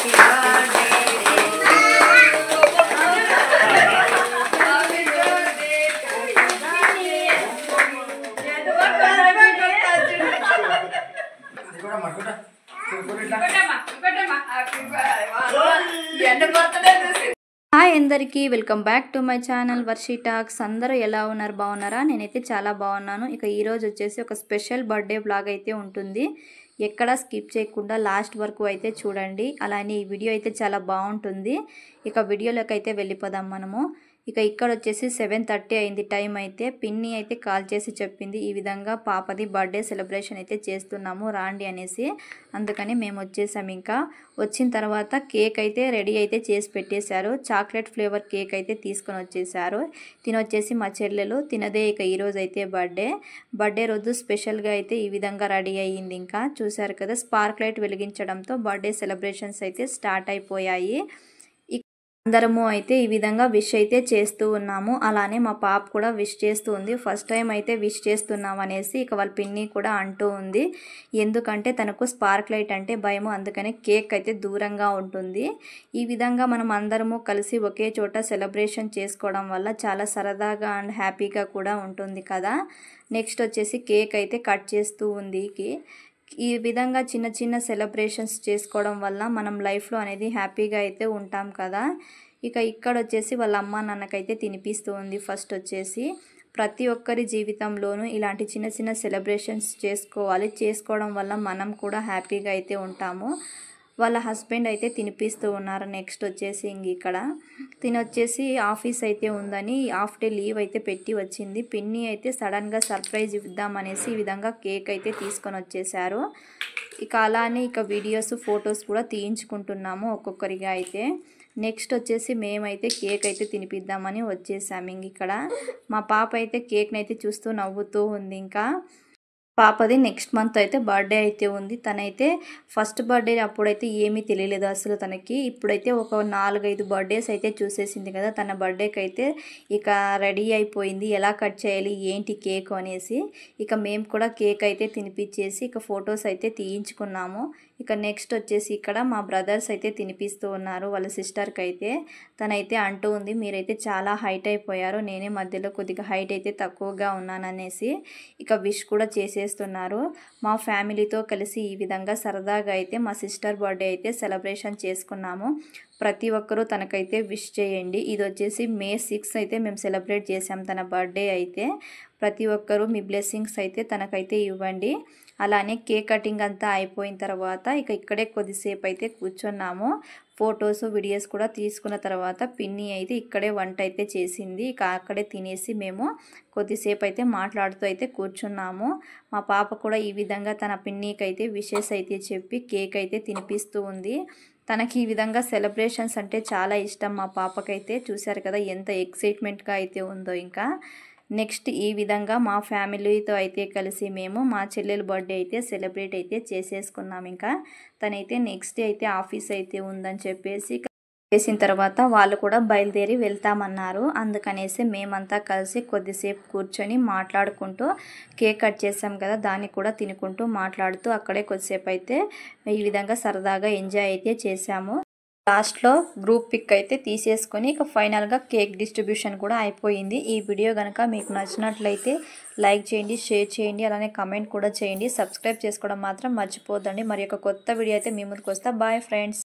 Hi అందరికీ welcome back to my channel Varshi talks. అందరూ ఎలా ఉన్నారు? బాగున్నారా? నేనైతే చాలా బాగున్నాను. ఇక ఈరోజు వచ్చేసి ఒక స్పెషల్ బర్త్డే బ్లాగ్ అయితే ఉంటుంది. ఎక్కడ స్కిప్ చేయకుండా లాస్ట్ వరకు అయితే చూడండి. అలానే ఈ వీడియో అయితే చాలా బాగుంటుంది. ఇక వీడియోలోకి అయితే వెళ్ళిపోదాం మనము. ఇక ఇక్కడ వచ్చేసి 7:30 అయింది టైం అయితే. పిన్ని అయితే కాల్ చేసి చెప్పింది ఈ విధంగా పాపది బర్త్డే సెలబ్రేషన్ అయితే చేస్తున్నాము రాండి అనేసి. అందుకని మేము వచ్చేసాము. ఇంకా వచ్చిన తర్వాత కేక్ అయితే రెడీ అయితే చేసి పెట్టేశారు. చాక్లెట్ ఫ్లేవర్ కేక్ అయితే తీసుకొని వచ్చేసారు. తినొచ్చేసి మా చెల్లెలు తినదే. ఇక ఈరోజు అయితే బర్త్డే రోజు స్పెషల్గా అయితే ఈ విధంగా రెడీ అయ్యింది. ఇంకా చూసారు కదా, స్పార్క్ లైట్ వెలిగించడంతో బర్త్డే సెలబ్రేషన్స్ అయితే స్టార్ట్ అయిపోయాయి. అందరము అయితే ఈ విధంగా విష్ అయితే చేస్తూ ఉన్నాము. అలానే మా పాప కూడా విష్ చేస్తూ ఉంది. ఫస్ట్ టైం అయితే విష్ చేస్తున్నాం అనేసి ఇక వాళ్ళ పిన్ని కూడా అంటూ ఉంది. ఎందుకంటే తనకు స్పార్క్ లైట్ అంటే భయము, అందుకని కేక్ అయితే దూరంగా ఉంటుంది. ఈ విధంగా మనం అందరము కలిసి ఒకే చోట సెలబ్రేషన్ చేసుకోవడం వల్ల చాలా సరదాగా అండ్ హ్యాపీగా కూడా ఉంటుంది కదా. నెక్స్ట్ వచ్చేసి కేక్ అయితే కట్ చేస్తూ ఉంది. ఈ విధంగా చిన్న చిన్న సెలబ్రేషన్స్ చేసుకోవడం వల్ల మనం లైఫ్లో అనేది హ్యాపీగా అయితే ఉంటాం కదా. ఇక ఇక్కడ వచ్చేసి వాళ్ళ అమ్మ నాన్నకైతే తినిపిస్తూ ఉంది. ఫస్ట్ వచ్చేసి ప్రతి ఒక్కరి జీవితంలోనూ ఇలాంటి చిన్న చిన్న సెలబ్రేషన్స్ చేసుకోవడం వల్ల మనం కూడా హ్యాపీగా అయితే ఉంటాము. వాళ్ళ హస్బెండ్ అయితే తినిపిస్తూ ఉన్నారు. నెక్స్ట్ వచ్చేసి ఇక్కడ తినొచ్చేసి ఆఫీస్ అయితే ఉందని హాఫ్ డే లీవ్ అయితే పెట్టి వచ్చింది. పిన్ని అయితే సడన్గా సర్ప్రైజ్ ఇద్దామనేసి ఈ విధంగా కేక్ అయితే తీసుకొని వచ్చేసారు. ఇక అలానే ఇక వీడియోస్ ఫొటోస్ కూడా తీయించుకుంటున్నాము ఒక్కొక్కరిగా అయితే. నెక్స్ట్ వచ్చేసి మేమైతే కేక్ అయితే తినిపిద్దామని వచ్చేసాము. ఇక్కడ మా పాప అయితే కేక్ని అయితే చూస్తూ నవ్వుతూ ఉంది. ఇంకా పాపది నెక్స్ట్ మంత్ అయితే బర్త్డే అయితే ఉంది. తనైతే ఫస్ట్ బర్త్డే అప్పుడైతే ఏమీ తెలియలేదు అసలు తనకి. ఇప్పుడైతే ఒక 4-5 బర్త్డేస్ అయితే చూసేసింది కదా. తన బర్త్డేకి అయితే ఇక రెడీ అయిపోయింది, ఎలా కట్ చేయాలి ఏంటి కేక్ అనేసి. ఇక మేము కూడా కేక్ అయితే తినిపించేసి ఇక ఫొటోస్ అయితే తీయించుకున్నాము. ఇక నెక్స్ట్ వచ్చేసి ఇక్కడ మా బ్రదర్స్ అయితే తినిపిస్తూ ఉన్నారు వాళ్ళ సిస్టర్కి అయితే. తనైతే అంటూ ఉంది, మీరైతే చాలా హైట్ అయిపోయారు, నేనే మధ్యలో కొద్దిగా హైట్ అయితే తక్కువగా ఉన్నాననేసి. ఇక విష్ కూడా చేసేస్తున్నారు. మా ఫ్యామిలీతో కలిసి ఈ విధంగా సరదాగా అయితే మా సిస్టర్ బర్త్డే అయితే సెలబ్రేషన్ చేసుకున్నాము. ప్రతి ఒక్కరూ తనకైతే విష్ చేయండి. ఇది వచ్చేసి May 6 అయితే మేము సెలబ్రేట్ చేసాం తన బర్త్డే అయితే. ప్రతి ఒక్కరూ మీ బ్లెస్సింగ్స్ అయితే తనకైతే ఇవ్వండి. అలానే కేక్ కటింగ్ అంతా అయిపోయిన తర్వాత ఇక ఇక్కడే కొద్దిసేపు అయితే కూర్చున్నాము. ఫొటోస్ వీడియోస్ కూడా తీసుకున్న తర్వాత పిన్ని అయితే ఇక్కడే వంట అయితే చేసింది. ఇక అక్కడే తినేసి మేము కొద్దిసేపు అయితే మాట్లాడుతూ అయితే కూర్చున్నాము. మా పాప కూడా ఈ విధంగా తన పిన్నికి అయితే విషెస్ అయితే చెప్పి కేక్ అయితే తినిపిస్తూ ఉంది. తనకి ఈ విధంగా సెలబ్రేషన్స్ అంటే చాలా ఇష్టం మా పాపకైతే. చూశారు కదా ఎంత ఎక్సైట్మెంట్గా అయితే ఉందో. ఇంకా నెక్స్ట్ ఈ విధంగా మా ఫ్యామిలీతో అయితే కలిసి మేము మా చెల్లెల బర్త్డే అయితే సెలబ్రేట్ అయితే చేసేసుకున్నాం. ఇంకా తనైతే నెక్స్ట్ డే అయితే ఆఫీస్ అయితే ఉందని చెప్పేసి చేసిన తర్వాత వాళ్ళు కూడా బయలుదేరి వెళ్తామన్నారు. అందుకనేసి మేమంతా కలిసి కొద్దిసేపు కూర్చొని మాట్లాడుకుంటూ కేక్ కట్ చేసాం కదా, దాన్ని కూడా తినుకుంటూ మాట్లాడుతూ అక్కడే కొద్దిసేపు అయితే ఈ విధంగా సరదాగా ఎంజాయ్ అయితే చేసాము. లాస్ట్లో గ్రూప్ పిక్ అయితే తీసేసుకొని ఇక ఫైనల్గా కేక్ డిస్ట్రిబ్యూషన్ కూడా అయిపోయింది. ఈ వీడియో కనుక మీకు నచ్చినట్లయితే లైక్ చేయండి, షేర్ చేయండి, అలానే కమెంట్ కూడా చేయండి. సబ్స్క్రైబ్ చేసుకోవడం మాత్రం మర్చిపోద్దండి. మరి ఒక కొత్త వీడియో అయితే మీ ముందుకు వస్తా. Bye friends.